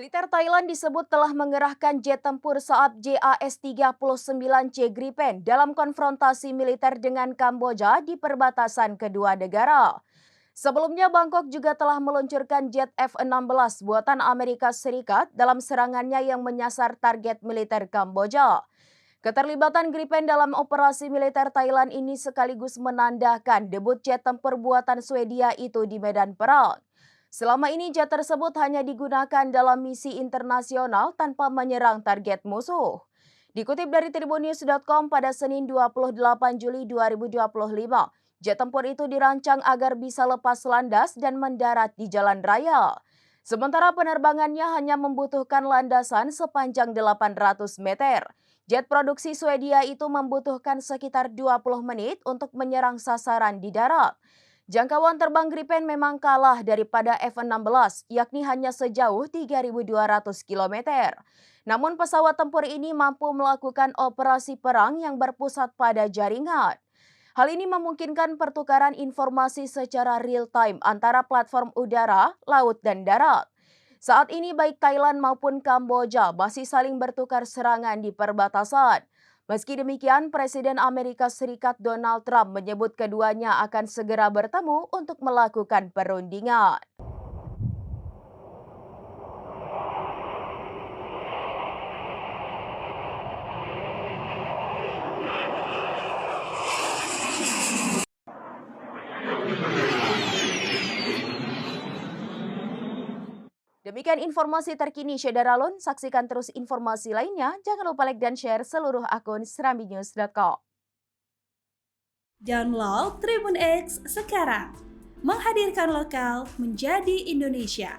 Militer Thailand disebut telah mengerahkan jet tempur saat JAS-39C Gripen dalam konfrontasi militer dengan Kamboja di perbatasan kedua negara. Sebelumnya, Bangkok juga telah meluncurkan jet F-16 buatan Amerika Serikat dalam serangannya yang menyasar target militer Kamboja. Keterlibatan Gripen dalam operasi militer Thailand ini sekaligus menandakan debut jet tempur buatan Swedia itu di medan perang. Selama ini jet tersebut hanya digunakan dalam misi internasional tanpa menyerang target musuh. Dikutip dari tribunnews.com pada Senin 28 Juli 2025, jet tempur itu dirancang agar bisa lepas landas dan mendarat di jalan raya. Sementara penerbangannya hanya membutuhkan landasan sepanjang 800 meter. Jet produksi Swedia itu membutuhkan sekitar 20 menit untuk menyerang sasaran di darat. Jangkauan terbang Gripen memang kalah daripada F-16, yakni hanya sejauh 3.200 km. Namun pesawat tempur ini mampu melakukan operasi perang yang berpusat pada jaringan. Hal ini memungkinkan pertukaran informasi secara real-time antara platform udara, laut, dan darat. Saat ini baik Thailand maupun Kamboja masih saling bertukar serangan di perbatasan. Meski demikian, Presiden Amerika Serikat Donald Trump menyebut keduanya akan segera bertemu untuk melakukan perundingan. Demikian informasi terkini Syedara Lun. Saksikan terus informasi lainnya. Jangan lupa like dan share seluruh akun serambinews.com. Download Tribun X sekarang. Menghadirkan lokal menjadi Indonesia.